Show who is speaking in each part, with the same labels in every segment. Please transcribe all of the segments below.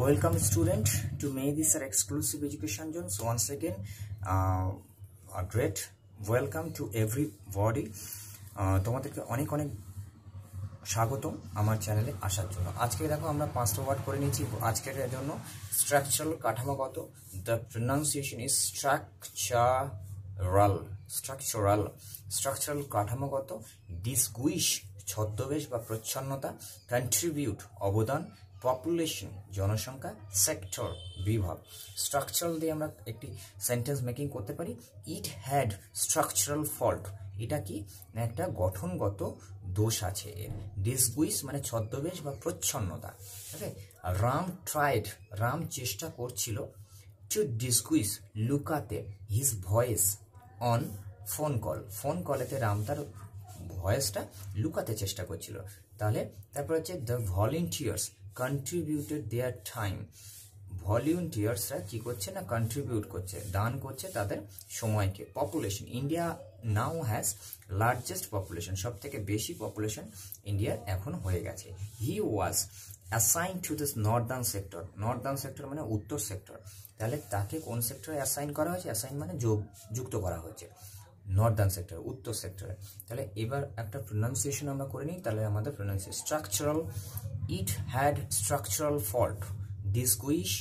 Speaker 1: Welcome student to make this our exclusive education zone. So once again, a great welcome to everybody. তোমাদেরকে অনেক অনেক স্বাগতম আমার চ্যানেলে আসার জন্য। আজকে দেখো আমরা 5টা ওয়ার্ড করে নিয়েছি আজকের জন্য। স্ট্রাকচারাল কাঠামোগত, the pronunciation is স্ট্রাকচারাল কাঠামোগত, ডিসগুইশ ছদ্মবেশ বা প্রচ্ছন্নতা, কন্ট্রিবিউট অবদান, পপুলেশন জনসংখ্যা, সেক্টর বিভাগ। স্ট্রাকচারাল দিয়ে আমরা একটি সেন্টেন্স মেকিং করতে পারি। ইট হ্যাড স্ট্রাকচারাল ফল্ট, এটা কি না একটা গঠনগত দোষ আছে এর। ডিসগুইস মানে ছদ্মবেশ বা প্রচ্ছন্নতা। ওকে, রাম চেষ্টা করছিল টু ডিসগুইস লুকাতে হিজ ভয়েস অন ফোন কলেতে রাম তার ভয়েসটা লুকাতে চেষ্টা করছিল। তাহলে তারপর হচ্ছে the volunteers contributed their time. ভলেন্টিয়ার্সরা কি করছে না কন্ট্রিবিউট করছে, দান করছে তাদের সময়কে। Population, India now has largest population, সব থেকে বেশি পপুলেশন ইন্ডিয়ার এখন হয়ে গেছে। He was assign to this northern sector মানে উত্তর সেক্টর। তাহলে তাকে কোন সেক্টরে অ্যাসাইন করা হয়েছে? অ্যাসাইন মানে যুক্ত করা হয়েছে নর্দার্ন সেক্টর, উত্তর সেক্টরে। তাহলে এবার একটা প্রোনাউন্সিয়েশন আমরা করে নিই। তাহলে আমাদের pronunciation structural, it had structural fault. Disguise,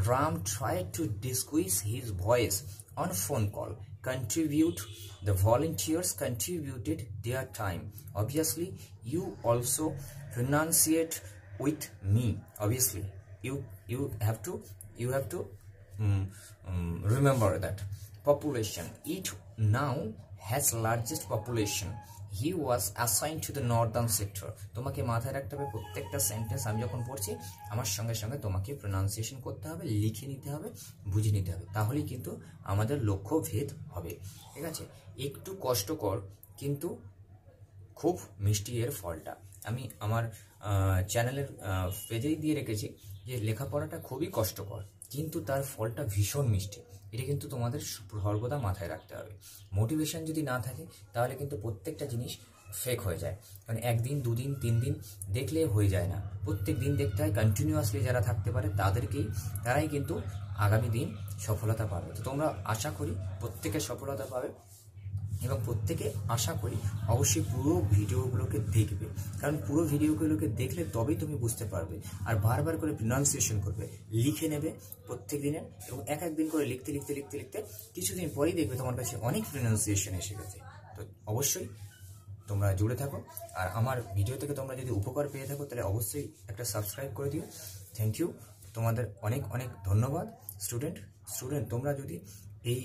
Speaker 1: Ram tried to disguise his voice on phone call. Contribute, the volunteers contributed their time. Obviously, you also pronunciate with me. Obviously, you have to remember that. Population, it now has largest population. He was assigned to the northern sector. তোমাকে মাথায় রাখতে হবে প্রত্যেকটা sentence আমি যখন পড়ছি আমার সঙ্গে সঙ্গে তোমাকে প্রোনাউন্সিয়েশন করতে হবে, লিখে নিতে হবে, বুঝে নিতে হবে, তাহলেই কিন্তু আমাদের লক্ষ্য ভেদ হবে। ঠিক আছে, একটু কষ্টকর কিন্তু খুব মিষ্টি এর ফলটা। আমি আমার চ্যানেলের পেজেই দিয়ে রেখেছি যে লেখাপড়াটা খুবই কষ্টকর কিন্তু তার ফলটা ভীষণ মিষ্টি। এটা কিন্তু তোমাদের সর্বদা মাথায় রাখতে হবে। মোটিভেশন যদি না থাকে তাহলে কিন্তু প্রত্যেকটা জিনিস ফেক হয়ে যায়। কারণ একদিন, দুদিন, 3 দিন দেখলে হয়ে যায় না, প্রত্যেক দিন দেখতে হয়। কন্টিনিউয়াসলি যারা থাকতে পারে তারাই কিন্তু আগামী দিন সফলতা পাবে। তো তোমরা আশা করি প্রত্যেকে সফলতা পাবে এবং প্রত্যেকে আশা করি অবশ্যই পুরো ভিডিওগুলোকে দেখবে, কারণ পুরো ভিডিওগুলোকে দেখলে তবেই তুমি বুঝতে পারবে। আর বারবার করে প্রোনাউন্সিয়েশন করবে, লিখে নেবে প্রত্যেক দিনের, এবং এক দিন করে লিখতে কিছুদিন পরেই দেখবে তোমার কাছে অনেক প্রোনাউন্সিয়েশন এসে গেছে। তো অবশ্যই তোমরা জুড়ে থাকো। আর আমার ভিডিও থেকে তোমরা যদি উপকার পেয়ে থাকো তাহলে অবশ্যই একটা সাবস্ক্রাইব করে দিও। থ্যাংক ইউ, তোমাদের অনেক অনেক ধন্যবাদ। স্টুডেন্ট তোমরা যদি এই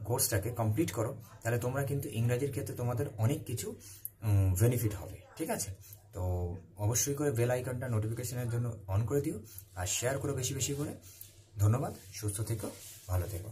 Speaker 1: কোর্সটাকে কমপ্লিট করো তাহলে তোমরা কিন্তু ইংরাজির ক্ষেত্রে তোমাদের অনেক কিছু বেনিফিট হবে। ঠিক আছে, তো অবশ্যই করে বেল আইকনটা নোটিফিকেশনের জন্য অন করে দিও আর শেয়ার করো বেশি করে। ধন্যবাদ, সুস্থ থেকো, ভালো থেকো।